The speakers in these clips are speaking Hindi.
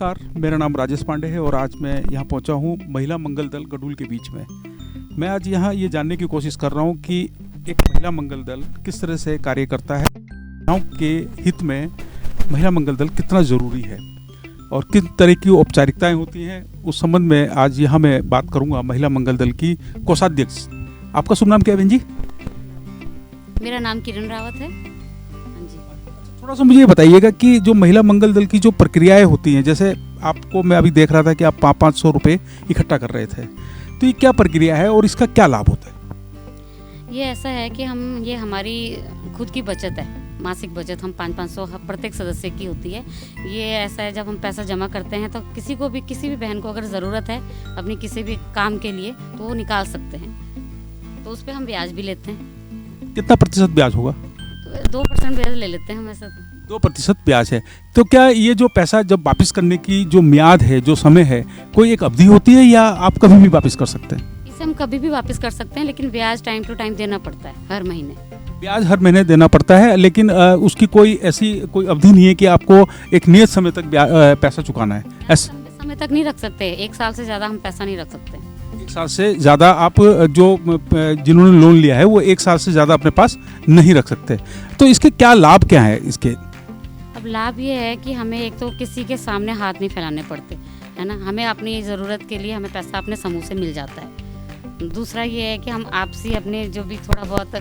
नमस्कार, मेरा नाम राजेश पांडे है और आज मैं यहाँ पहुँचा हूँ महिला मंगल दल गडूल के बीच में। मैं आज यहाँ ये जानने की कोशिश कर रहा हूँ कि एक महिला मंगल दल किस तरह से कार्य करता है, गाँव के हित में महिला मंगल दल कितना ज़रूरी है और किस तरह की औपचारिकताएँ होती हैं, उस संबंध में आज यहाँ मैं बात करूँगा महिला मंगल दल की कोषाध्यक्ष। आपका शुभ नाम क्या है बहन जी? मेरा नाम किरण रावत है। थोड़ा सा मुझे ये बताइएगा कि जो महिला मंगल दल की जो प्रक्रियाएं होती हैं, जैसे आपको मैं अभी देख रहा था कि आप 500 रुपये इकट्ठा कर रहे थे, तो ये क्या प्रक्रिया है और इसका क्या लाभ होता है? ये ऐसा है कि ये हमारी खुद की बचत है, मासिक बचत हम 500 प्रत्येक सदस्य की होती है। ये ऐसा है, जब हम पैसा जमा करते हैं तो किसी भी बहन को अगर ज़रूरत है अपनी किसी भी काम के लिए तो वो निकाल सकते हैं, तो उस पर हम ब्याज भी लेते हैं। कितना प्रतिशत ब्याज होगा? 2% ब्याज ले लेते हैं हम ऐसा। 2% ब्याज है। तो क्या ये जो पैसा जब वापस करने की जो मियाद है, जो समय है, कोई एक अवधि होती है या आप कभी भी वापस कर सकते हैं? इसे हम कभी भी वापस कर सकते हैं, लेकिन ब्याज टाइम टू टाइम देना पड़ता है, हर महीने ब्याज हर महीने देना पड़ता है, लेकिन उसकी कोई ऐसी कोई अवधि नहीं है कि आपको एक नियत समय तक पैसा चुकाना है? ऐसा समय तक नहीं रख सकते, 1 साल से ज़्यादा हम पैसा नहीं रख सकते। 1 साल से ज़्यादा आप जिन्होंने लोन लिया है वो 1 साल से ज़्यादा अपने पास नहीं रख सकते। तो इसके क्या लाभ क्या है इसके? अब लाभ ये है कि हमें एक तो किसी के सामने हाथ नहीं फैलाने पड़ते, है ना। हमें अपनी ज़रूरत के लिए हमें पैसा अपने समूह से मिल जाता है। दूसरा ये है कि हम आपसी अपने जो भी थोड़ा बहुत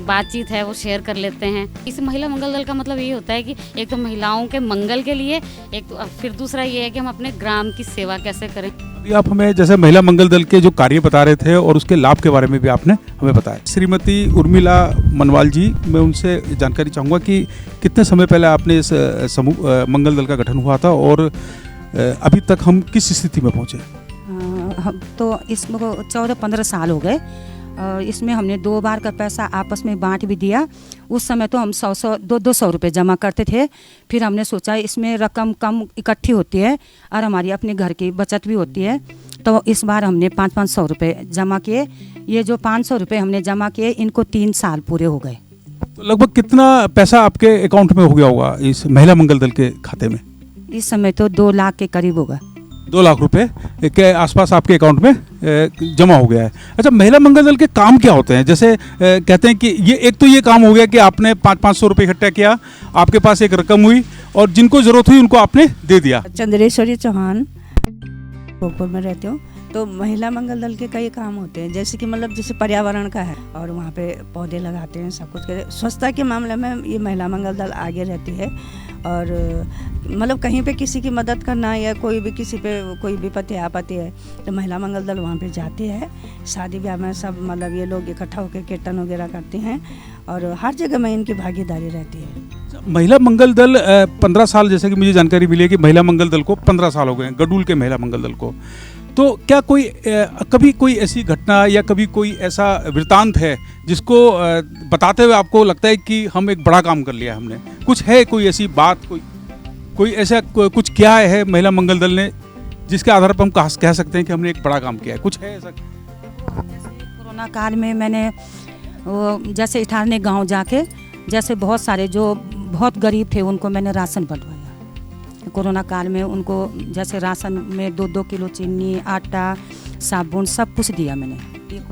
बातचीत है वो शेयर कर लेते हैं। इस महिला मंगल दल का मतलब ये होता है कि एक तो महिलाओं के मंगल के लिए, एक तो फिर दूसरा ये है कि हम अपने ग्राम की सेवा कैसे करें। अभी आप हमें जैसे महिला मंगल दल के जो कार्य बता रहे थे और उसके लाभ के बारे में भी आपने हमें बताया। श्रीमती उर्मिला मनवाल जी, मैं उनसे जानकारी चाहूँगा कि कितने समय पहले आपने इस समूह मंगल दल का गठन हुआ था और अभी तक हम किस स्थिति में पहुँचे? तो इसमें 14-15 साल हो गए। इसमें हमने 2 बार का पैसा आपस में बांट भी दिया। उस समय तो हम 100-200 रुपये जमा करते थे। फिर हमने सोचा इसमें रकम कम इकट्ठी होती है और हमारी अपने घर की बचत भी होती है, तो इस बार हमने 500 रुपये जमा किए। ये जो 500 रुपये हमने जमा किए, इनको 3 साल पूरे हो गए। तो लगभग कितना पैसा आपके अकाउंट में हो गया होगा इस महिला मंगल दल के खाते में? इस समय तो 2 लाख के करीब होगा। 2 लाख रुपए के आसपास आपके अकाउंट में जमा हो गया है। अच्छा, महिला मंगल दल के काम क्या होते हैं? जैसे कहते हैं कि ये एक तो ये काम हो गया कि आपने 500 रुपये इकट्ठा किया, आपके पास एक रकम हुई और जिनको ज़रूरत हुई उनको आपने दे दिया। चंद्रेश्वरी चौहान, भोगपुर में रहती हूँ। तो महिला मंगल दल के कई काम होते हैं, जैसे कि मतलब जैसे पर्यावरण का है और वहाँ पे पौधे लगाते हैं, सब कुछ के स्वच्छता के मामले में ये महिला मंगल दल आगे रहती है। और मतलब कहीं पे किसी की मदद करना या कोई भी किसी पे कोई विपत्ति आपत्ति है तो महिला मंगल दल वहाँ पे जाती है। शादी ब्याह में सब मतलब ये लोग इकट्ठा होकर कीर्तन वगैरह करते हैं और हर जगह में इनकी भागीदारी रहती है। महिला मंगल दल 15 साल, जैसे कि मुझे जानकारी मिली है कि महिला मंगल दल को 15 साल हो गए हैं, गडूल के महिला मंगल दल को। तो क्या कभी कोई ऐसी घटना या कभी कोई ऐसा वृतांत है जिसको बताते हुए आपको लगता है कि हम एक बड़ा काम कर लिया हमने? कुछ है कोई ऐसी बात, कोई ऐसा कुछ किया है महिला मंगल दल ने जिसके आधार पर हम कह सकते हैं कि हमने एक बड़ा काम किया है? कुछ है ऐसा? जैसे कोरोना काल में मैंने जैसे 18 गाँव जाके जैसे बहुत सारे जो बहुत गरीब थे उनको मैंने राशन बंटवाया। कोरोना काल में उनको जैसे राशन में 2-2 किलो चीनी, आटा, साबुन सब कुछ दिया मैंने।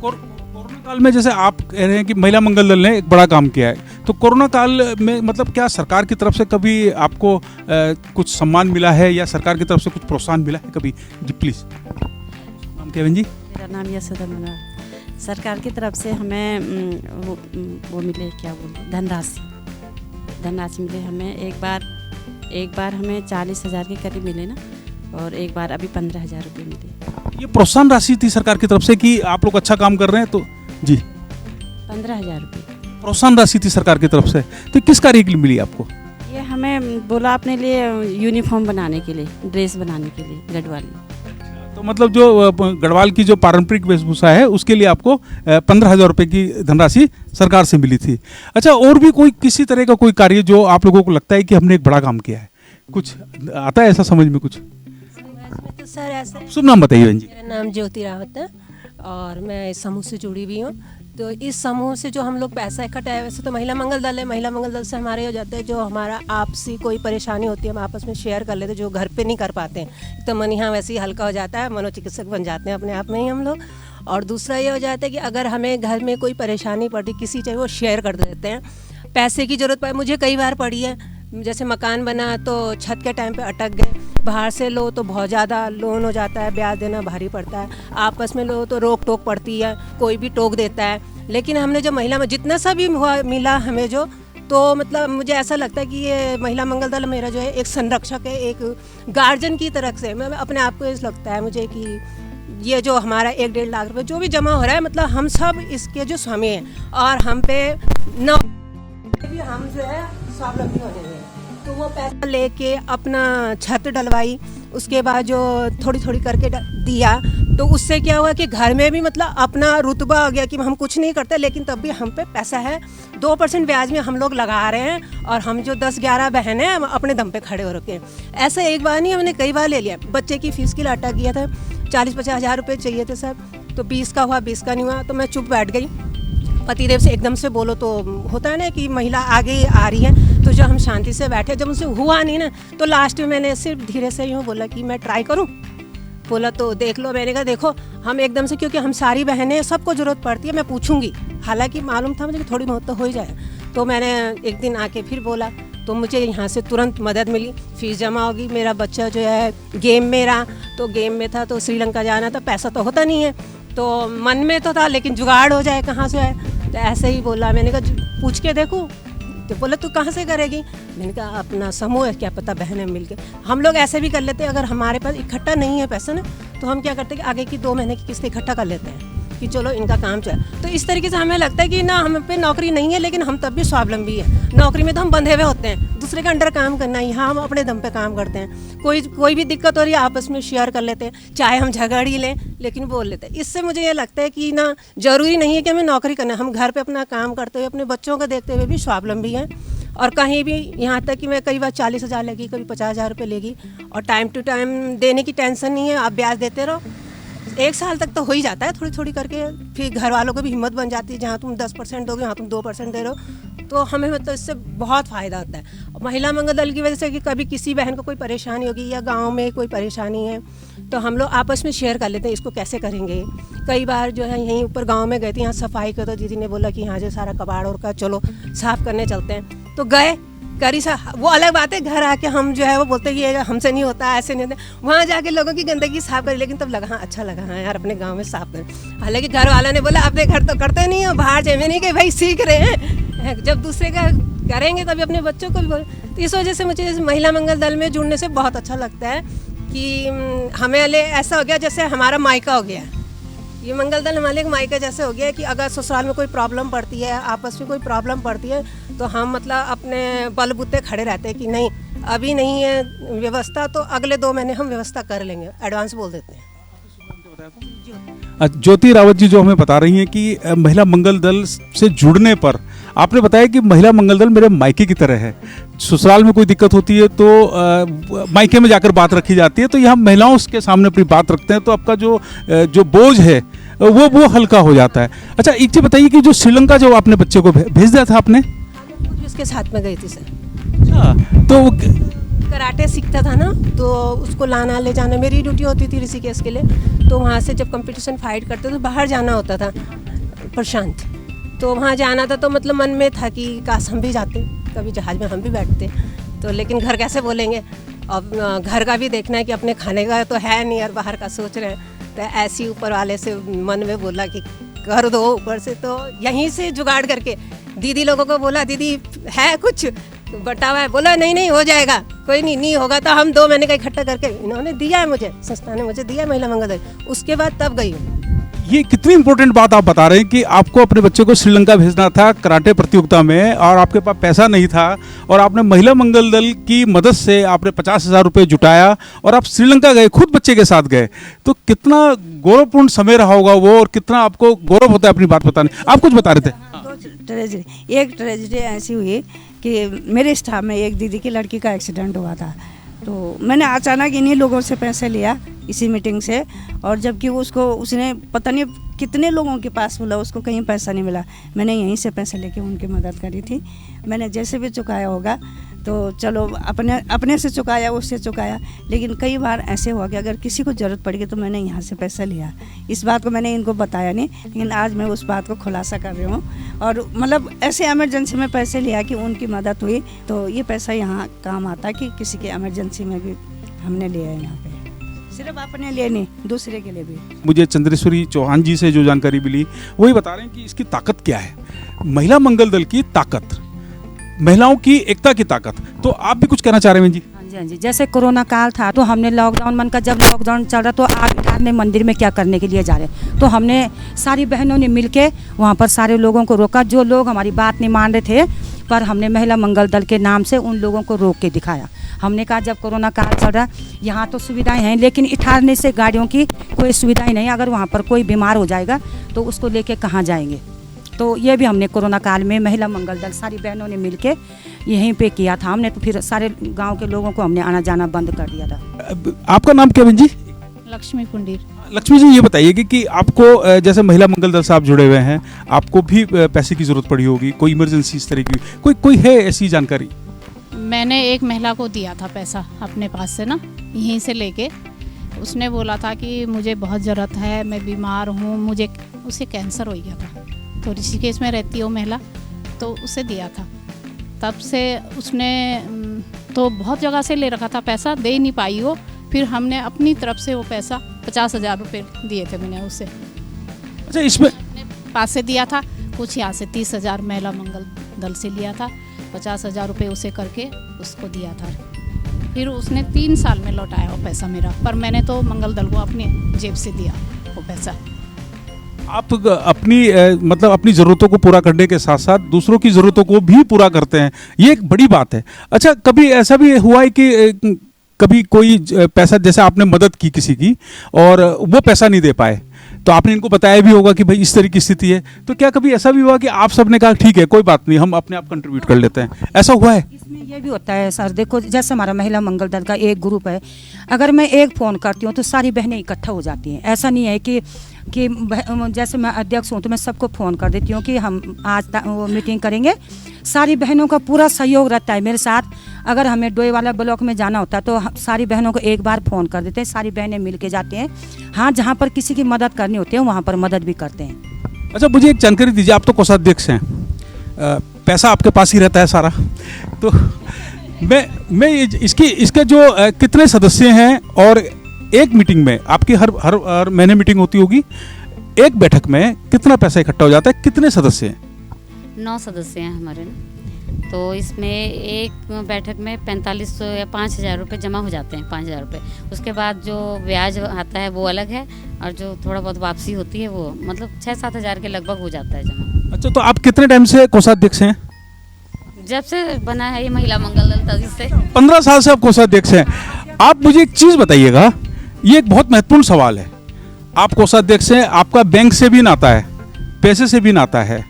कोरोना काल में जैसे आप कह रहे हैं कि महिला मंगल दल ने एक बड़ा काम किया है, तो कोरोना काल में मतलब क्या सरकार की तरफ से कभी आपको कुछ सम्मान मिला है या सरकार की तरफ से कुछ प्रोत्साहन मिला है कभी? जी प्लीज़। नाम क्या बहन जी? मेरा नाम यशोदा मनोहर। सरकार की तरफ से हमें वो मिले, क्या बोलते, धनराशि मिले हमें। एक बार हमें 40,000 के करीब मिले ना, और एक बार अभी 15,000 रुपये मिले। ये प्रोत्साहन राशि थी सरकार की तरफ से कि आप लोग अच्छा काम कर रहे हैं? तो जी 15,000 रुपये प्रोत्साहन राशि थी सरकार की तरफ से। तो किस कार्य के लिए मिली आपको? ये हमें बोला अपने लिए यूनिफॉर्म बनाने के लिए, ड्रेस बनाने के लिए गढ़वाली। तो मतलब जो गढ़वाल की जो पारंपरिक वेशभूषा है उसके लिए आपको 15,000 रुपये की धनराशि सरकार से मिली थी। अच्छा, और भी कोई किसी तरह का कोई कार्य जो आप लोगों को लगता है कि हमने एक बड़ा काम किया है, कुछ आता है ऐसा समझ में कुछ? तो सर ऐसा, शुभ नाम बताइए बहन जी। मेरा नाम ज्योति रावत है और मैं इस समूह से जुड़ी हुई हूँ। तो इस समूह से जो हम लोग पैसा इकट्ठा है, वैसे तो महिला मंगल दल है, महिला मंगल दल से हमारे हो जाते हैं जो हमारा आपसी कोई परेशानी होती है हम आपस में शेयर कर लेते हैं, जो घर पे नहीं कर पाते हैं, तो मन यहाँ वैसे ही हल्का हो जाता है, मनोचिकित्सक बन जाते हैं अपने आप में ही हम लोग। और दूसरा ये हो जाता है कि अगर हमें घर में कोई परेशानी पड़ती किसी चाहिए वो शेयर कर देते हैं। पैसे की ज़रूरत पड़ी, मुझे कई बार पड़ी है, जैसे मकान बना तो छत के टाइम पे अटक गए, बाहर से लो तो बहुत ज़्यादा लोन हो जाता है, ब्याज देना भारी पड़ता है, आपस में लो तो रोक टोक पड़ती है, कोई भी टोक देता है। लेकिन हमने जो महिला में जितना सा भी हुआ मिला हमें जो, तो मतलब मुझे ऐसा लगता है कि ये महिला मंगल दल मेरा जो है एक संरक्षक है, एक गार्जियन की तरफ से मैं अपने आप को ऐसा लगता है मुझे कि ये जो हमारा 1-1.5 लाख रुपए जो भी जमा हो रहा है, मतलब हम सब इसके जो स्वामी हैं और हम पे न भी हम जो है स्वावलंबी होने हैं। तो वो पैसा लेके अपना छत डलवाई, उसके बाद जो थोड़ी थोड़ी करके दिया, तो उससे क्या हुआ कि घर में भी मतलब अपना रुतबा हो गया कि हम कुछ नहीं करते, लेकिन तब भी हम पे पैसा है, 2% ब्याज में हम लोग लगा रहे हैं, और हम जो 10-11 बहन हैं हम अपने दम पे खड़े हो रखे हैं। ऐसा एक बार नहीं, हमने कई बार ले लिया। बच्चे की फ़ीस के लिए अटक गया था, 40-50 हज़ार रुपये चाहिए थे सब, तो 20 का हुआ, 20 का नहीं हुआ, तो मैं चुप बैठ गई। पतिदेव से एकदम से बोलो तो होता है ना कि महिला आगे आ रही है, तो जब हम शांति से बैठे, जब उनसे हुआ नहीं ना, तो लास्ट में मैंने सिर्फ धीरे से यूँ बोला कि मैं ट्राई करूँ। बोला तो देख लो। मैंने कहा देखो हम एकदम से, क्योंकि हम सारी बहनें सबको ज़रूरत पड़ती है, मैं पूछूंगी, हालांकि मालूम था मुझे कि थोड़ी बहुत तो हो ही जाए। तो मैंने एक दिन आके फिर बोला, तो मुझे यहाँ से तुरंत मदद मिली, फीस जमा होगी। मेरा बच्चा जो है गेम में रहा, तो गेम में था तो श्रीलंका जाना था, पैसा तो होता नहीं है, तो मन में तो था लेकिन जुगाड़ हो जाए कहाँ से आए, तो ऐसे ही बोला। मैंने कहा पूछ के देखूँ, तो बोला तू कहाँ से करेगी। मैंने कहा अपना समूह है, क्या पता बहनें मिल के हम लोग ऐसे भी कर लेते हैं। अगर हमारे पास इकट्ठा नहीं है पैसा ना, तो हम क्या करते हैं कि आगे की 2 महीने की किस्त इकट्ठा कर लेते हैं कि चलो इनका काम चले। तो इस तरीके से हमें लगता है कि ना हम पे नौकरी नहीं है, लेकिन हम तब भी स्वावलंबी है। नौकरी में तो हम बंधे हुए होते हैं, दूसरे के अंडर काम करना है, यहाँ हम अपने दम पे काम करते हैं। कोई भी दिक्कत हो रही है आपस में शेयर कर लेते हैं, चाहे हम झगड़ ही लें लेकिन बोल लेते हैं। इससे मुझे ये लगता है कि ना जरूरी नहीं है कि हमें नौकरी करना है, हम घर पे अपना काम करते हुए अपने बच्चों को देखते हुए भी स्वावलंबी हैं। और कहीं भी यहाँ तक कि मैं कई बार 40 हज़ार लेगी, कभी 50 हज़ार रुपये लेगी, और टाइम टू टाइम देने की टेंशन नहीं है, आप ब्याज देते रहो। 1 साल तक तो हो ही जाता है थोड़ी थोड़ी करके, फिर घर वालों को भी हिम्मत बन जाती है, जहाँ तुम 10% दोगे वहाँ तुम 2% दे रहे हो, तो हमें मतलब इससे बहुत फ़ायदा होता है। महिला मंगल दल की वजह से कि कभी किसी बहन को कोई परेशानी होगी या गांव में कोई परेशानी है, तो हम लोग आपस में शेयर कर लेते हैं, इसको कैसे करेंगे। कई बार जो है यहीं ऊपर गांव में गए थे, यहाँ सफाई का, तो दीदी ने बोला कि यहाँ जो सारा कबाड़ और का चलो साफ़ करने चलते हैं, तो गए करी सा। वो अलग बात है, घर आके हम जो है वो बोलते हैं कि हमसे नहीं होता, ऐसे नहीं होता। वहाँ जाके लोगों की गंदगी साफ करी, लेकिन तब लगा हाँ अच्छा लगा, हाँ यार अपने गांव में साफ करें। हालांकि घर वाला ने बोला अपने घर तो करते नहीं हो, बाहर जाए, नहीं कि भाई सीख रहे हैं, जब दूसरे का करेंगे तभी अपने बच्चों को भी बोले। तो इस वजह से मुझे इस महिला मंगल दल में जुड़ने से बहुत अच्छा लगता है कि हमें ऐसा हो गया जैसे हमारा मायका हो गया। ये मंगल दल हमारे एक मायका जैसे हो गया कि अगर ससुराल में कोई प्रॉब्लम पड़ती है, आपस में कोई प्रॉब्लम पड़ती है, तो हम मतलब अपने बलबूते खड़े रहते हैं कि नहीं अभी नहीं है व्यवस्था, तो अगले 2 महीने हम व्यवस्था कर लेंगे, एडवांस बोल देते हैं। ज्योति रावत जी जो हमें बता रही हैं कि महिला मंगल दल से जुड़ने पर आपने बताया कि महिला मंगल दल मेरे मायके की तरह है, ससुराल में कोई दिक्कत होती है तो मायके में जाकर बात रखी जाती है, तो यहाँ महिलाओं के सामने अपनी बात रखते हैं, तो आपका जो बोझ है वो हल्का हो जाता है। अच्छा एक चीज़ बताइए कि जो श्रीलंका जो आपने बच्चे को भेज दिया था आपने, उसके साथ में गई थी सर। अच्छा, तो कराटे सीखता था ना, तो उसको लाना ले जाना मेरी ड्यूटी होती थी ऋषिकेश के लिए। तो वहाँ से जब कंपटीशन फाइट करते तो बाहर जाना होता था प्रशांत, तो वहाँ जाना था, तो मतलब मन में था कि काश हम भी जाते, कभी जहाज़ में हम भी बैठते, तो लेकिन घर कैसे बोलेंगे। अब घर का भी देखना है कि अपने खाने का तो है नहीं और बाहर का सोच रहे हैं, तो ऐसी ऊपर वाले से मन में बोला कि कर दो ऊपर से। तो यहीं से जुगाड़ करके दीदी लोगों को बोला, दीदी है कुछ बटा हुआ है, बोला नहीं हो जाएगा, कोई नहीं होगा, तो हम 2 महीने का इकट्ठा करके इन्होंने दिया है मुझे, संस्था ने मुझे दिया महिला मंगल दल। उसके बाद तब गई हूँ। ये कितनी इंपॉर्टेंट बात आप बता रहे हैं कि आपको अपने बच्चे को श्रीलंका भेजना था कराटे प्रतियोगिता में, और आपके पास पैसा नहीं था, और आपने महिला मंगल दल की मदद से आपने 50,000 रुपये जुटाया और आप श्रीलंका गए, खुद बच्चे के साथ गए। तो कितना गौरवपूर्ण समय रहा होगा वो, और कितना आपको गौरव होता है अपनी बात बताने। आप कुछ बता रहे थे। एक ट्रेजेडी ऐसी हुई कि मेरे स्टाफ में एक दीदी की लड़की का एक्सीडेंट हुआ था, तो मैंने अचानक इन्हीं लोगों से पैसे लिया इसी मीटिंग से, और जबकि उसको उसने पता नहीं कितने लोगों के पास बोला, उसको कहीं पैसा नहीं मिला। मैंने यहीं से पैसे लेके उनकी मदद करी थी। मैंने जैसे भी चुकाया होगा तो चलो अपने से चुकाया, उससे चुकाया, लेकिन कई बार ऐसे हुआ कि अगर किसी को ज़रूरत पड़ेगी तो मैंने यहाँ से पैसा लिया। इस बात को मैंने इनको बताया नहीं, लेकिन आज मैं उस बात को खुलासा कर रही हूँ। और मतलब ऐसे इमरजेंसी में पैसे लिया कि उनकी मदद हुई, तो ये पैसा यहाँ काम आता कि किसी के इमरजेंसी में भी हमने लिया है यहाँ पे, सिर्फ अपने लिए नहीं, दूसरे के लिए भी। मुझे चंद्रेश्वरी चौहान जी से जो जानकारी मिली वही बता रहे हैं कि इसकी ताकत क्या है, महिला मंगल दल की ताकत, महिलाओं की एकता की ताकत। तो आप भी कुछ कहना चाह रहे हैं जी? हाँ जी, हाँ जी। जैसे कोरोना काल था तो हमने लॉकडाउन मन का, जब लॉकडाउन चल रहा तो आप ठारने मंदिर में क्या करने के लिए जा रहे, तो हमने सारी बहनों ने मिलके वहाँ पर सारे लोगों को रोका। जो लोग हमारी बात नहीं मान रहे थे, पर हमने महिला मंगल दल के नाम से उन लोगों को रोक के दिखाया। हमने कहा जब कोरोना काल चल रहा, यहाँ तो सुविधाएं हैं लेकिन इठारने से गाड़ियों की कोई सुविधाएं नहीं, अगर वहाँ पर कोई बीमार हो जाएगा तो उसको लेके कहाँ जाएंगे। तो ये भी हमने कोरोना काल में महिला मंगल दल सारी बहनों ने मिलके यहीं पे किया था हमने। तो फिर सारे गांव के लोगों को हमने आना जाना बंद कर दिया था। आपका नाम क्या बहन जी? लक्ष्मी पुंडीर। लक्ष्मी जी, ये बताइए कि आपको जैसे महिला मंगल दल से आप जुड़े हुए हैं, आपको भी पैसे की जरूरत पड़ी होगी, कोई इमरजेंसी इस तरह की कोई है ऐसी जानकारी? मैंने एक महिला को दिया था पैसा अपने पास से ना, यहीं से लेके। उसने बोला था कि मुझे बहुत ज़रूरत है, मैं बीमार हूँ, मुझे उसे कैंसर हो गया था, तो ऋषिकेश में रहती है वो महिला, तो उसे दिया था। तब से उसने तो बहुत जगह से ले रखा था पैसा, दे ही नहीं पाई वो। फिर हमने अपनी तरफ से वो पैसा 50,000 रुपये दिए थे मैंने उसे। अच्छा, इसमें अपने पास से दिया था कुछ, यहाँ से 30,000 महिला मंगल दल से लिया था, 50,000 रुपये उसे करके उसको दिया था। फिर उसने 3 साल में लौटाया वो पैसा मेरा, पर मैंने तो मंगल दल को अपने जेब से दिया वो पैसा। आप अपनी मतलब अपनी ज़रूरतों को पूरा करने के साथ साथ दूसरों की ज़रूरतों को भी पूरा करते हैं, ये एक बड़ी बात है। अच्छा, कभी ऐसा भी हुआ है कि कभी कोई पैसा, जैसे आपने मदद की किसी की और वो पैसा नहीं दे पाए, तो आपने इनको बताया भी होगा कि भाई इस तरह की स्थिति है, तो क्या कभी ऐसा भी हुआ कि आप सबने कहा ठीक है कोई बात नहीं, हम अपने आप कंट्रीब्यूट कर लेते हैं, ऐसा हुआ है? इसमें ये भी होता है सर, देखो जैसे हमारा महिला मंगल दल का एक ग्रुप है, अगर मैं एक फ़ोन करती हूँ तो सारी बहनें इकट्ठा हो जाती हैं। ऐसा नहीं है कि जैसे मैं अध्यक्ष हूँ तो मैं सबको फ़ोन कर देती हूँ कि हम आज वो मीटिंग करेंगे। सारी बहनों का पूरा सहयोग रहता है मेरे साथ। अगर हमें डोई वाला ब्लॉक में जाना होता है तो सारी बहनों को एक बार फ़ोन कर देते हैं, सारी बहनें मिल के जाते हैं। हाँ, जहाँ पर किसी की मदद करनी होती है वहाँ पर मदद भी करते हैं। अच्छा, मुझे एक जानकारी दीजिए, आप तो कोषाध्यक्ष हैं, पैसा आपके पास ही रहता है सारा, तो मैं इसके जो कितने सदस्य हैं, और एक मीटिंग में आपकी हर महीने मीटिंग होती होगी, एक बैठक में कितना पैसा इकट्ठा हो जाता है, कितने सदस्य हैं? 9 सदस्य हैं हमारे ना, तो इसमें एक बैठक में 4500 या 5,000 रुपये जमा हो जाते हैं, 5,000 रुपये। उसके बाद जो ब्याज आता है वो अलग है, और जो थोड़ा बहुत वापसी होती है वो मतलब 6-7 हज़ार के लगभग हो जाता है जमा। अच्छा, तो आप कितने टाइम से कोषाध्यक्ष हैं? जब से बना है ये महिला मंगल दल तभी से। 15 साल से आप कोषाध्यक्ष हैं। आप मुझे एक चीज़ बताइएगा, ये एक बहुत महत्वपूर्ण सवाल है। आप कोषाध्यक्ष हैं, आपका बैंक से भी नाता है, पैसे से भी नाता है।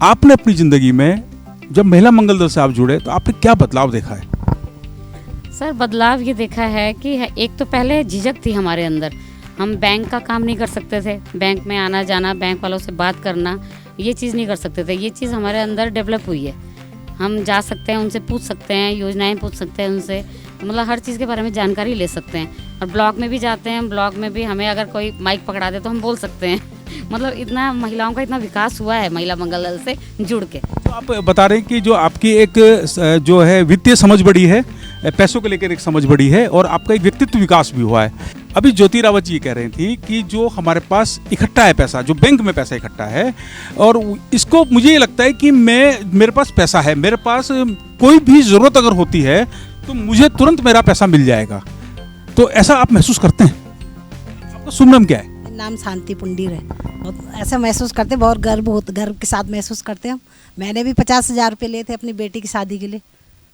आपने अपनी ज़िंदगी में जब महिला मंगल दल से आप जुड़े तो आपने क्या बदलाव देखा है? सर, बदलाव ये देखा है कि एक तो पहले झिझक थी हमारे अंदर, हम बैंक का काम नहीं कर सकते थे, बैंक में आना जाना, बैंक वालों से बात करना, ये चीज़ नहीं कर सकते थे। ये चीज़ हमारे अंदर डेवलप हुई है, हम जा सकते हैं, उनसे पूछ सकते हैं, योजनाएं पूछ सकते हैं उनसे, मतलब हर चीज़ के बारे में जानकारी ले सकते हैं। और ब्लॉक में भी जाते हैं, ब्लॉक में भी हमें अगर कोई माइक पकड़ा दे तो हम बोल सकते हैं। मतलब इतना महिलाओं का इतना विकास हुआ है महिला मंगल दल से जुड़ के। तो आप बता रहे हैं कि जो आपकी एक जो है वित्तीय समझ बढ़ी है, पैसों को लेकर एक समझ बढ़ी है, और आपका एक व्यक्तित्व विकास भी हुआ है। अभी ज्योति रावत जी कह रही थी कि जो हमारे पास इकट्ठा है पैसा, जो बैंक में पैसा इकट्ठा है, और इसको मुझे ये लगता है कि मेरे पास पैसा है, मेरे पास कोई भी ज़रूरत अगर होती है तो मुझे तुरंत मेरा पैसा मिल जाएगा। तो ऐसा आप महसूस करते हैं? आपका शुभ नाम क्या है? नाम शांति पुंडीर है। बहुत ऐसा महसूस करते, बहुत गर्व के साथ महसूस करते हैं। मैंने भी 50,000 रुपये लिए थे अपनी बेटी की शादी के लिए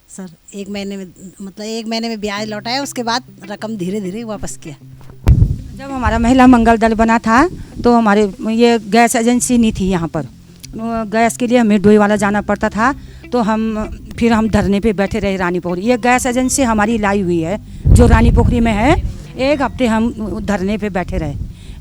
सर। एक महीने में ब्याज लौटाया, उसके बाद रकम धीरे धीरे वापस किया। जब हमारा महिला मंगल दल बना था तो हमारे ये गैस एजेंसी नहीं थी यहाँ पर, गैस के लिए हमें डोई वाला जाना पड़ता था, तो फिर हम धरने पे बैठे रहे रानी पोखरी। ये गैस एजेंसी हमारी लाई हुई है जो रानी पोखरी में है, 1 हफ्ते हम धरने पे बैठे रहे।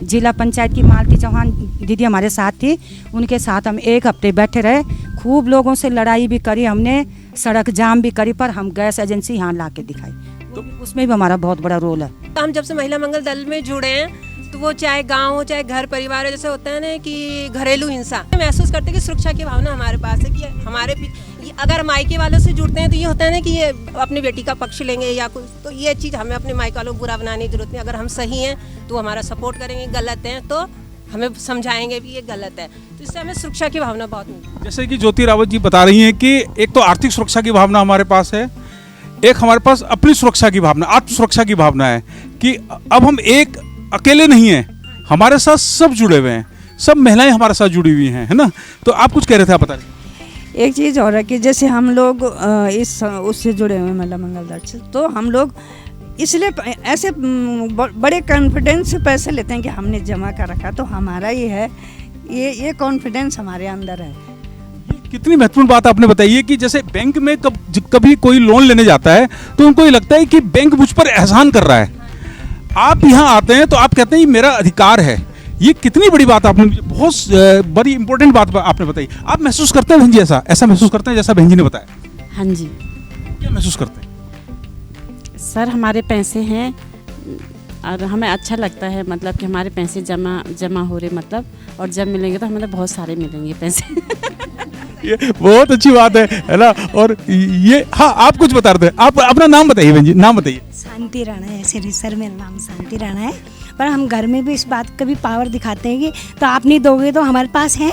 जिला पंचायत की मालती चौहान दीदी हमारे साथ थी, उनके साथ हम 1 हफ्ते बैठे रहे, खूब लोगों से लड़ाई भी करी हमने, सड़क जाम भी करी, पर हम गैस एजेंसी यहाँ ला के दिखाई, तो उसमें भी हमारा बहुत बड़ा रोल है। हम जब से महिला मंगल दल में जुड़े हैं तो वो चाहे गांव हो चाहे घर परिवार हो, जैसे होता है ना कि घरेलू हिंसा महसूस करते हैं कि सुरक्षा की भावना हमारे पास है कि हमारे अगर मायके वालों से जुड़ते हैं तो ये होता है ना कि ये अपनी बेटी का पक्ष लेंगे या कुछ, तो ये चीज़ हमें अपने मायके वालों को बुरा बनाने की जरूरत नहीं। अगर हम सही हैं तो हमारा सपोर्ट करेंगे, गलत हैं तो हमें समझाएंगे भी ये गलत है, तो इससे हमें सुरक्षा की भावना बहुत मिलती है। जैसे कि ज्योति रावत जी बता रही हैं कि एक तो आर्थिक सुरक्षा की भावना हमारे पास है, एक हमारे पास अपनी सुरक्षा की भावना, आत्म सुरक्षा की भावना है कि अब हम एक अकेले नहीं हैं, हमारे साथ सब जुड़े हुए हैं, सब महिलाएं हमारे साथ जुड़ी हुई हैं, है ना। तो आप कुछ कह रहे थे, आप बता रहे। एक चीज़ और है कि जैसे हम लोग इस उससे जुड़े हुए हैं महिला मंगल दल से, तो हम लोग इसलिए ऐसे बड़े कॉन्फिडेंस से पैसे लेते हैं कि हमने जमा कर रखा, तो हमारा ये है, ये कॉन्फिडेंस हमारे अंदर है। कितनी महत्वपूर्ण बात आपने बताई है कि जैसे बैंक में कभी कोई लोन लेने जाता है तो उनको ये लगता है कि बैंक मुझ पर एहसान कर रहा है, आप यहाँ आते हैं तो आप कहते हैं ये मेरा अधिकार है। ये कितनी बड़ी बात आपने, मुझे बहुत बड़ी इंपॉर्टेंट बात आपने बताई। आप महसूस करते हैं बहन जी ऐसा महसूस करते हैं जैसा बहन जी ने बताया? हाँ जी। क्या महसूस करते हैं? सर हमारे पैसे हैं और हमें अच्छा लगता है, मतलब कि हमारे पैसे जमा हो रहे, मतलब, और जब मिलेंगे तो हमें बहुत सारे मिलेंगे पैसे। ये बहुत अच्छी बात है ना। और ये, हाँ, आप कुछ बता रहे थे, आप अपना नाम बताइए बहन जी, नाम बताइए। शांति राणा है, ऐसे सर मेरा नाम शांति राणा है, पर हम घर में भी इस बात का भी पावर दिखाते हैं कि तो आप नहीं दोगे तो हमारे पास है।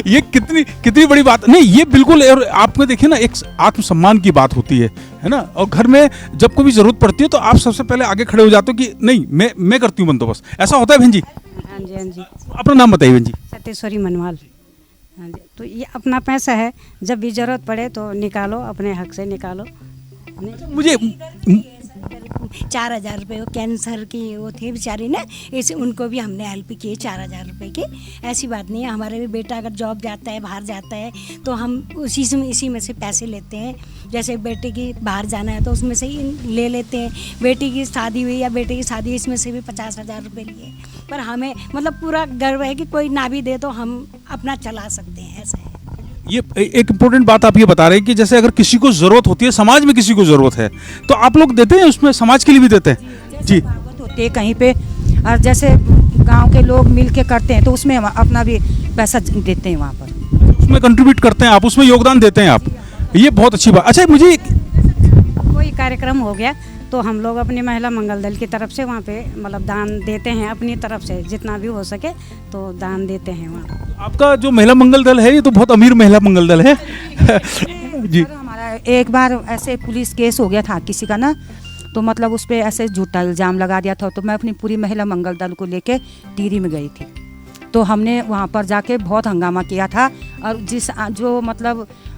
ये कितनी बड़ी बात नहीं, ये बिल्कुल। और आपने देखिए ना, एक आत्मसम्मान की बात होती है ना। और घर में जब कोई जरूरत पड़ती है तो आप सबसे पहले आगे खड़े हो जाते हो कि नहीं, मैं करती हूँ बंदोबस्त। ऐसा होता है बहन जी? हाँ जी, हाँ जी। अपना नाम बताइए बहन जी। सत्येश्वरी मनवाल। हाँ जी, तो ये अपना पैसा है, जब भी जरूरत पड़े तो निकालो, अपने हक से निकालो। मुझे 4,000 रुपये कैंसर की वो थे बेचारी ना, ऐसे उनको भी हमने हेल्प किए 4,000 रुपये की। ऐसी बात नहीं है, हमारे भी बेटा अगर जॉब जाता है, बाहर जाता है, तो हम इसी में से पैसे लेते हैं। जैसे बेटे की बाहर जाना है तो उसमें से ही ले लेते हैं। बेटी की शादी हुई या बेटे की शादी, इसमें से भी 50,000 रुपये लिए। पर हमें मतलब पूरा गर्व है कि कोई ना भी दे तो हम अपना चला सकते हैं, ऐसा है। ये एक इम्पोर्टेंट बात आप ये बता रहे हैं कि जैसे अगर किसी को जरूरत होती है, समाज में किसी को जरूरत है, तो आप लोग देते हैं, उसमें समाज के लिए भी देते हैं जी। होती है कहीं पे, और जैसे गांव के लोग मिल के करते हैं तो उसमें हम अपना भी पैसा देते हैं, वहाँ पर उसमें कंट्रीब्यूट करते हैं आप, उसमें योगदान देते हैं आप। ये बहुत अच्छी बात। अच्छा, मुझे कोई कार्यक्रम हो गया तो हम लोग अपनी महिला मंगल दल की तरफ से वहाँ पे मतलब दान देते हैं, अपनी तरफ से जितना भी हो सके तो दान देते हैं वहाँ। आपका जो महिला मंगल दल है ये तो बहुत अमीर महिला मंगल दल है जी। हमारा एक बार ऐसे पुलिस केस हो गया था किसी का ना, तो मतलब उस पर ऐसे झूठा इल्ज़ाम लगा दिया था, तो मैं अपनी पूरी महिला मंगल दल को लेके टिहरी में गई थी। तो हमने वहाँ पर जाके बहुत हंगामा किया था, और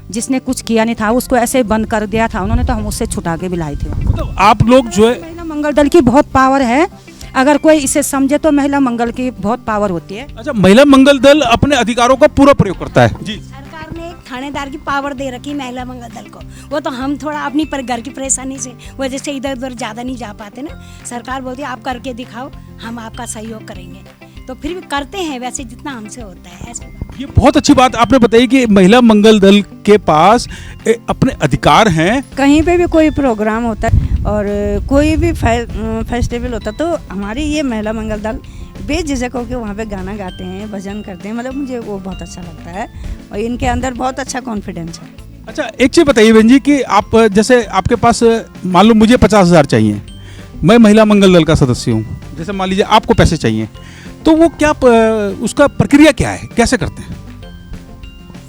जिसने कुछ किया नहीं था उसको ऐसे बंद कर दिया था उन्होंने, तो हम उससे छुटा के भी लाए थे। तो आप लोग जो है, महिला मंगल दल की बहुत पावर है, अगर कोई इसे समझे तो महिला मंगल की बहुत पावर होती है। अच्छा, महिला मंगल दल अपने अधिकारों का पूरा प्रयोग करता है जी। सरकार ने एक थानेदार की पावर दे रखी महिला मंगल दल को, वो तो हम थोड़ा अपनी घर की परेशानी से वजह से इधर उधर ज़्यादा नहीं जा पाते ना। सरकार बोलती है आप करके दिखाओ, हम आपका सहयोग करेंगे, तो फिर भी करते हैं वैसे जितना हमसे होता है, ऐसा। ये बहुत अच्छी बात आपने बताई कि महिला मंगल दल के पास अपने अधिकार हैं। कहीं पे भी कोई प्रोग्राम होता है और कोई भी फेस्टिवल होता है तो हमारी ये महिला मंगल दल बेझिझक होकर वहाँ पे गाना गाते हैं, भजन करते हैं, मतलब मुझे वो बहुत अच्छा लगता है और इनके अंदर बहुत अच्छा कॉन्फिडेंस है। अच्छा, एक चीज़ बताइए बहन जी कि आप जैसे आपके पास मान लो मुझे 50,000 चाहिए, मैं महिला मंगल दल का सदस्य हूँ, जैसे मान लीजिए आपको पैसे चाहिए, तो वो क्या उसका प्रक्रिया क्या है, कैसे करते हैं?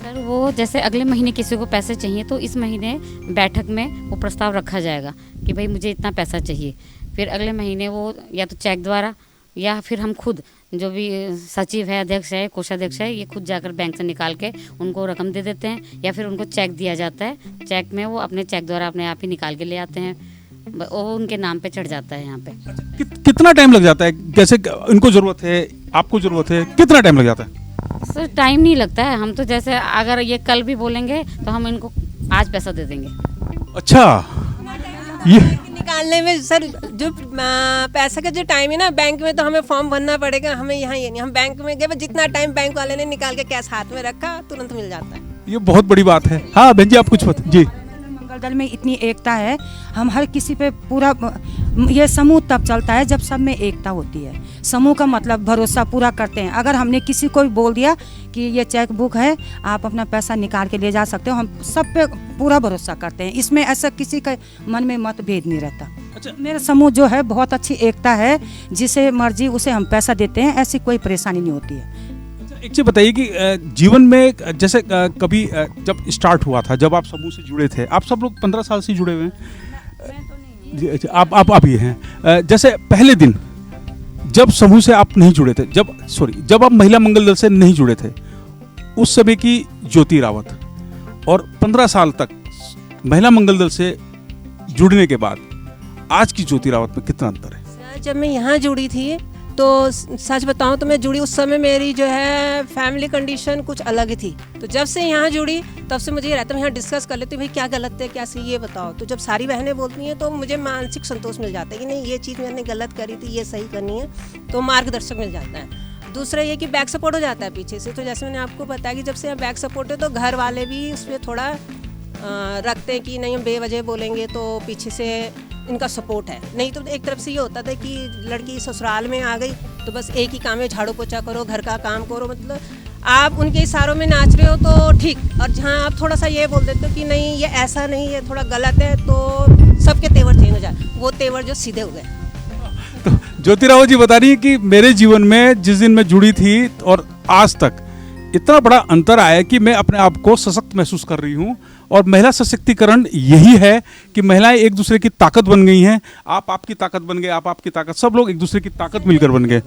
सर वो जैसे अगले महीने किसी को पैसे चाहिए तो इस महीने बैठक में वो प्रस्ताव रखा जाएगा कि भाई मुझे इतना पैसा चाहिए। फिर अगले महीने वो या तो चेक द्वारा या फिर हम खुद जो भी सचिव है, अध्यक्ष है, कोषाध्यक्ष है, ये खुद जाकर बैंक से निकाल के उनको रकम दे देते हैं, या फिर उनको चेक दिया जाता है। चेक में वो अपने चेक द्वारा अपने आप ही निकाल के ले आते हैं, वो उनके नाम पे चढ़ जाता है यहाँ पे। कितना टाइम लग जाता है? जैसे इनको जरूरत है, आपको जरूरत है, कितना टाइम लग जाता है? सर टाइम नहीं लगता है, हम तो जैसे अगर ये कल भी बोलेंगे तो हम इनको आज पैसा दे देंगे। अच्छा, ये निकालने में सर जो पैसा का जो टाइम है ना, बैंक में तो हमें फॉर्म भरना पड़ेगा, हमें यहाँ ये नहीं, हम बैंक में गए जितना टाइम बैंक वाले ने निकाल के कैश हाथ में रखा तुरंत मिल जाता है। ये बहुत बड़ी बात है। हाँ बहन जी आप कुछ बता जी। मंगल दल में इतनी एकता है, हम हर किसी पे पूरा, ये समूह तब चलता है जब सब में एकता होती है। समूह का मतलब भरोसा पूरा करते हैं। अगर हमने किसी को भी बोल दिया कि ये चेक बुक है, आप अपना पैसा निकाल के ले जा सकते हो, हम सब पे पूरा भरोसा करते हैं। इसमें ऐसा किसी के मन में मतभेद नहीं रहता। अच्छा मेरा समूह जो है बहुत अच्छी एकता है, जिसे मर्जी उसे हम पैसा देते हैं, ऐसी कोई परेशानी नहीं होती है। एक चीज बताइए कि जीवन में जैसे कभी जब स्टार्ट हुआ था, जब आप समूह से जुड़े थे, आप सब लोग 15 साल से जुड़े हुए हैं, आप ही हैं, जैसे पहले दिन जब समूह से आप नहीं जुड़े थे, जब आप महिला मंगल दल से नहीं जुड़े थे, उस समय की ज्योति रावत और 15 साल तक महिला मंगल दल से जुड़ने के बाद आज की ज्योति रावत में कितना अंतर है? जब मैं यहाँ जुड़ी थी तो सच बताऊं तो मैं जुड़ी उस समय मेरी जो है फैमिली कंडीशन कुछ अलग ही थी। तो जब से यहाँ जुड़ी तब से मुझे ये रहता है, मैं यहाँ डिस्कस कर लेती हूँ भाई क्या गलत है क्या सही, ये बताओ। तो जब सारी बहनें बोलती हैं तो मुझे मानसिक संतोष मिल जाता है कि नहीं ये चीज़ मैंने गलत करी थी, ये सही करनी है, तो मार्गदर्शक मिल जाता है। दूसरा ये कि बैक सपोर्ट हो जाता है पीछे से। तो जैसे मैंने आपको बताया कि जब से यहाँ बैक सपोर्ट है तो घर वाले भी उसमें थोड़ा रखते हैं कि नहीं हम बेवजह बोलेंगे तो पीछे से इनका सपोर्ट है। नहीं तो एक तरफ से ये होता था कि लड़की ससुराल में आ गई तो बस एक ही काम है, झाड़ू पोछा करो, घर का काम करो, मतलब आप उनके इशारों में नाच रहे हो तो ठीक, और जहाँ आप थोड़ा सा ये बोल देते हो कि नहीं ये ऐसा नहीं, ये थोड़ा गलत है, तो सबके तेवर चेंज हो जाए, वो तेवर जो सीधे हो गए। तो ज्योति रावत जी बता रही है कि मेरे जीवन में जिस दिन मैं जुड़ी थी और आज तक इतना बड़ा अंतर आया कि मैं अपने आप को सशक्त महसूस कर रही हूँ। और महिला सशक्तिकरण यही है कि महिलाएं एक दूसरे की ताकत बन गई हैं। आप आपकी ताकत बन गए, आप आपकी ताकत, सब लोग एक दूसरे की ताकत मिलकर बन गए।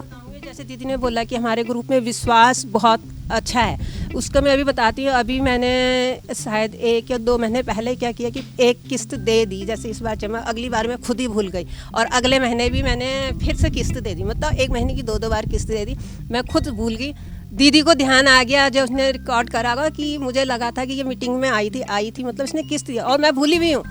जैसे दीदी ने बोला कि हमारे ग्रुप में विश्वास बहुत अच्छा है, उसका मैं अभी बताती हूँ। अभी मैंने शायद 1 या 2 महीने पहले क्या किया कि एक किस्त दे दी। जैसे इस बार जमा, अगली बार मैं खुद ही भूल गई और अगले महीने भी मैंने फिर से किस्त दे दी, मतलब 1 महीने की 2-2 बार किस्त दे दी। मैं खुद भूल गई, दीदी को ध्यान आ गया जब उसने रिकॉर्ड करा होगा कि मुझे लगा था कि ये मीटिंग में आई थी, मतलब इसने किस्त दिया और मैं भूली भी हूँ।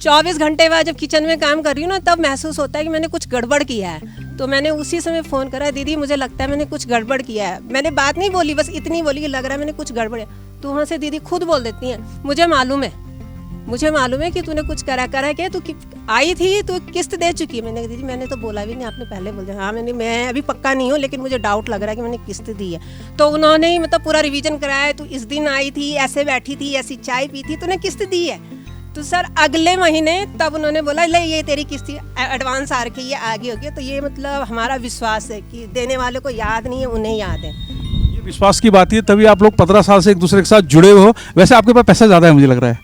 24 घंटे बाद जब किचन में काम कर रही हूँ ना, तब महसूस होता है कि मैंने कुछ गड़बड़ किया है। तो मैंने उसी समय फ़ोन करा, दीदी मुझे लगता है मैंने कुछ गड़बड़ किया है। मैंने बात नहीं बोली, बस इतनी बोली कि लग रहा है मैंने कुछ गड़बड़ है। तो वहाँ से दीदी खुद बोल देती हैं, मुझे मालूम है कि तूने कुछ करा क्या, तू आई थी तो किस्त दे चुकी है। मैंने कहा दीदी मैंने तो बोला भी नहीं, आपने पहले बोल दिया। हाँ मैं अभी पक्का नहीं हूँ, लेकिन मुझे डाउट लग रहा है कि मैंने किस्त दी है। तो उन्होंने ही मतलब पूरा रिवीजन कराया, तू इस दिन आई थी, ऐसे बैठी थी, ऐसी चाय पी थी, तूने किस्त दी है। तो सर अगले महीने तब उन्होंने बोला ले ये तेरी किस्त एडवांस आ रखी है, ये आगे हो गया। तो ये मतलब हमारा विश्वास है कि देने वाले को याद नहीं है, उन्हें याद है। ये विश्वास की बात है, तभी आप लोग 15 साल से एक दूसरे के साथ जुड़े हो। वैसे आपके पास पैसा ज़्यादा है मुझे लग रहा है।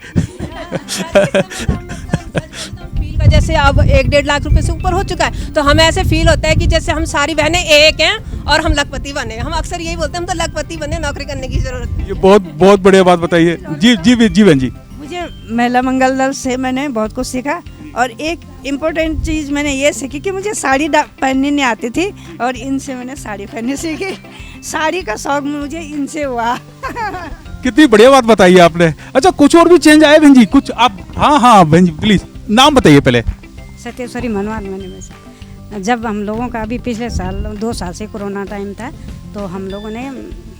फील का जैसे अब 1-1.5 लाख रुपए से ऊपर हो चुका है, तो हमें ऐसे फील होता है कि जैसे हम सारी बहनें एक हैं और हम लखपति बने। हम अक्सर यही बोलते हैं हम तो लखपति बने, नौकरी करने की जरूरत नहीं। ये बहुत बढ़िया बात बताइए। जी बहन जी। मुझे महिला मंगल दल से मैंने बहुत कुछ सीखा और एक इम्पोर्टेंट चीज़ मैंने ये सीखी कि मुझे साड़ी पहननी नहीं आती थी और इनसे मैंने साड़ी पहननी सीखी। साड़ी का शौक मुझे इनसे हुआ। कितनी बढ़िया बात बताइए आपने। अच्छा कुछ और भी चेंज आया बहन जी कुछ आप? हाँ बहन जी प्लीज नाम बताइए पहले। सत्येश्वरी मनवाल मैंने वैसे, जब हम लोगों का अभी पिछले साल 2 साल से कोरोना टाइम था, तो हम लोगों ने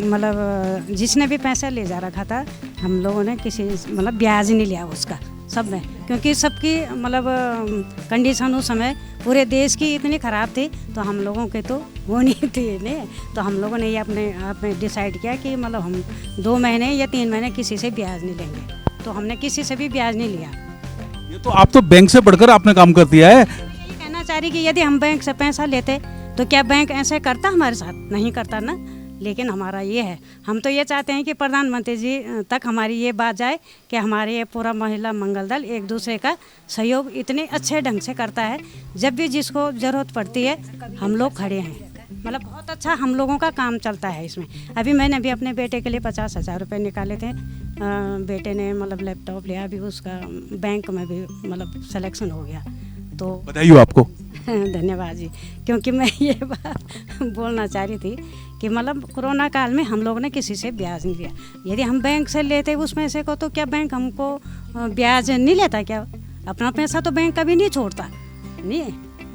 मतलब जिसने भी पैसा ले जा रखा था, हम लोगों ने किसी मतलब ब्याज नहीं लिया उसका, सब में, क्योंकि सबकी मतलब कंडीशन उस समय पूरे देश की इतनी ख़राब थी, तो हम लोगों के तो वो नहीं थी ने। तो हम लोगों ने ये अपने आप में डिसाइड किया कि मतलब हम 2 महीने या 3 महीने किसी से ब्याज नहीं लेंगे। तो हमने किसी से भी ब्याज नहीं लिया। ये तो आप तो बैंक से बढ़कर आपने काम कर दिया है। यही कहना चाह रही कि यदि हम बैंक से पैसा लेते तो क्या बैंक ऐसे करता हमारे साथ? नहीं करता ना। लेकिन हमारा ये है, हम तो ये चाहते हैं कि प्रधानमंत्री जी तक हमारी ये बात जाए कि हमारे ये पूरा महिला मंगल दल एक दूसरे का सहयोग इतने अच्छे ढंग से करता है। जब भी जिसको ज़रूरत पड़ती है हम लोग खड़े हैं, मतलब बहुत अच्छा हम लोगों का काम चलता है इसमें। अभी मैंने भी अपने बेटे के लिए 50,000 रुपये निकाले थे। बेटे ने मतलब लैपटॉप लिया, अभी उसका बैंक में भी मतलब सिलेक्शन हो गया। तो बधाई हो आपको। धन्यवाद जी। क्योंकि मैं ये बात बोलना चाह रही थी कि मतलब कोरोना काल में हम लोगों ने किसी से ब्याज नहीं लिया। यदि हम बैंक से लेते उसमें से को, तो क्या बैंक हमको ब्याज नहीं लेता क्या? अपना पैसा तो बैंक कभी नहीं छोड़ता, नहीं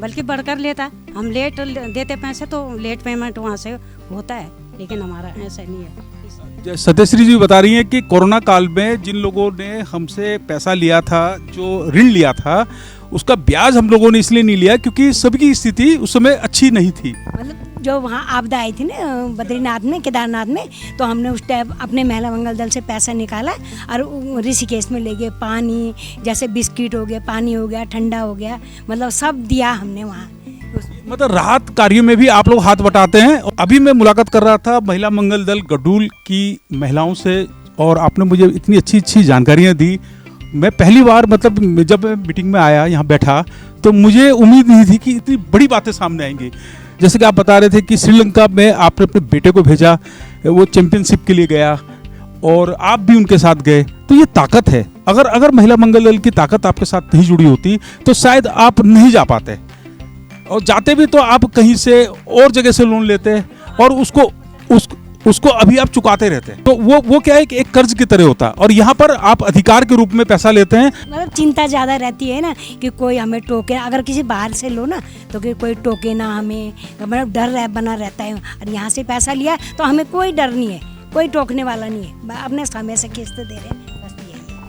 बल्कि बढ़कर लेता। हम लेट देते पैसे तो लेट पेमेंट वहाँ से होता है, लेकिन हमारा ऐसा नहीं है। सत्यश्री जी बता रही हैं कि कोरोना काल में जिन लोगों ने हमसे पैसा लिया था, जो ऋण लिया था, उसका ब्याज हम लोगों ने इसलिए नहीं लिया क्योंकि सबकी स्थिति उस समय अच्छी नहीं थी। मतलब जो वहाँ आपदा आई थी ना बद्रीनाथ में, केदारनाथ में, तो हमने उस टाइम अपने महिला मंगल दल से पैसा निकाला और ऋषिकेश में ले गए। पानी जैसे बिस्किट हो गया, पानी हो गया, ठंडा हो गया, मतलब सब दिया हमने वहाँ। मतलब राहत कार्यों में भी आप लोग हाथ बटाते हैं। अभी मैं मुलाकात कर रहा था महिला मंगल दल गडूल की महिलाओं से और आपने मुझे इतनी अच्छी जानकारियाँ दी। मैं पहली बार मतलब जब मैं मीटिंग में आया, यहाँ बैठा, तो मुझे उम्मीद नहीं थी कि इतनी बड़ी बातें सामने आएंगी। जैसे कि आप बता रहे थे कि श्रीलंका में आपने अपने बेटे को भेजा, वो चैंपियनशिप के लिए गया और आप भी उनके साथ गए, तो ये ताकत है। अगर महिला मंगल दल की ताकत आपके साथ नहीं जुड़ी होती तो शायद आप नहीं जा पाते, और जाते भी तो आप कहीं से और जगह से लोन लेते और उसको अभी आप चुकाते रहते हैं। तो वो क्या है कि एक कर्ज की तरह होता है, और यहाँ पर आप अधिकार के रूप में पैसा लेते हैं। मतलब चिंता ज़्यादा रहती है ना कि कोई हमें टोके, अगर किसी बाहर से लो ना तो कि कोई टोके ना हमें, मतलब डर बना रहता है। और यहाँ से पैसा लिया तो हमें कोई डर नहीं है, कोई टोकने वाला नहीं है, अपने समय से किस्त दे रहे हैं।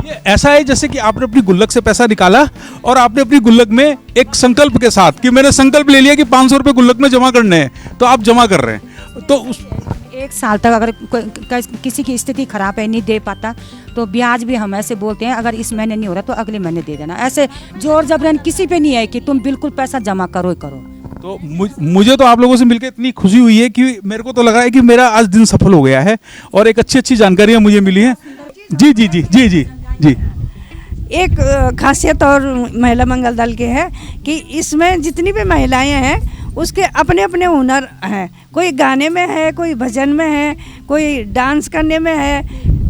ये ऐसा है जैसे कि आपने अपनी गुल्लक से पैसा निकाला और आपने अपनी गुल्लक में एक संकल्प के साथ कि मैंने संकल्प ले लिया कि 500 रुपये गुल्लक में जमा करने हैं, तो आप जमा कर रहे हैं। तो एक साल तक अगर किसी की स्थिति खराब है, नहीं दे पाता, तो ब्याज भी हम ऐसे बोलते हैं, अगर इस महीने नहीं हो रहा तो अगले महीने दे देना। ऐसे जोर जबरन किसी पे नहीं है कि तुम बिल्कुल पैसा जमा करो ही करो। तो मुझे तो आप लोगों से मिलकर इतनी खुशी हुई है कि मेरे को तो लगा है कि मेरा आज दिन सफल हो गया है और एक अच्छी जानकारियाँ मुझे मिली हैं। जी जी जी जी जी जी। एक खासियत और महिला मंगल दल के है कि इसमें जितनी भी महिलाएं हैं उसके अपने अपने हुनर हैं। कोई गाने में है, कोई भजन में है, कोई डांस करने में है,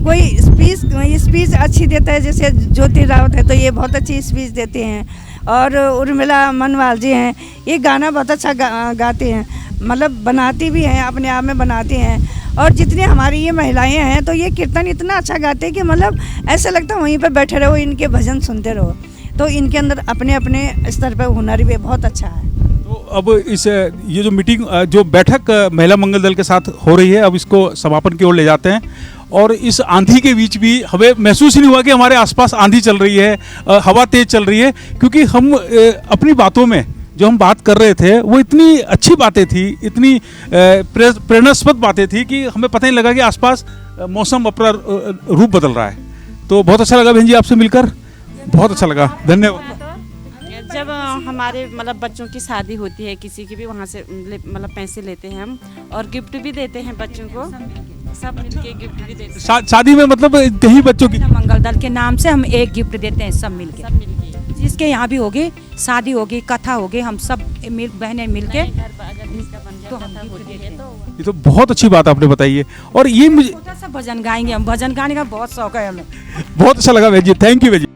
कोई स्पीच अच्छी देता है। जैसे ज्योति रावत है तो ये बहुत अच्छी स्पीच देते हैं, और उर्मिला मनवाल जी हैं, ये गाना बहुत अच्छा गाते हैं, मतलब बनाती भी हैं, अपने आप में बनाती हैं। और जितनी हमारी ये महिलाएं हैं तो ये कीर्तन इतना अच्छा गाते हैं कि मतलब ऐसा लगता है वहीं पर बैठे रहो, इनके भजन सुनते रहो। तो इनके अंदर अपने अपने स्तर पर हुनर भी बहुत अच्छा है। तो अब ये जो मीटिंग, जो बैठक महिला मंगल दल के साथ हो रही है, अब इसको समापन की ओर ले जाते हैं। और इस आंधी के बीच भी हमें महसूस ही नहीं हुआ कि हमारे आसपास आंधी चल रही है, हवा तेज चल रही है, क्योंकि हम अपनी बातों में जो हम बात कर रहे थे वो इतनी अच्छी बातें थी, इतनी प्रेरणास्पद बातें थी कि हमें पता नहीं लगा कि आसपास मौसम अपना रूप बदल रहा है। तो बहुत अच्छा लगा बहन जी आपसे मिलकर, बहुत अच्छा लगा, धन्यवाद। जब हमारे मतलब बच्चों की शादी होती है किसी की भी, वहाँ से मतलब पैसे लेते हैं हम और गिफ्ट भी देते हैं बच्चों को, सब मिलके गिफ्ट भी देते हैं। शादी में मतलब कहीं बच्चों की मंगल दल के नाम से हम एक गिफ्ट देते हैं, सब मिलके। जिसके यहाँ भी होगी शादी होगी, कथा होगी, हम सब बहनें मिलके तो हम गिफ्ट देते हैं। ये तो बहुत अच्छी बात आपने बताई है। और ये मुझे छोटा सा भजन गाएंगे, हम भजन गाने का बहुत शौक है हमें। बहुत अच्छा लगा बहन जी, थैंक यू बहन जी।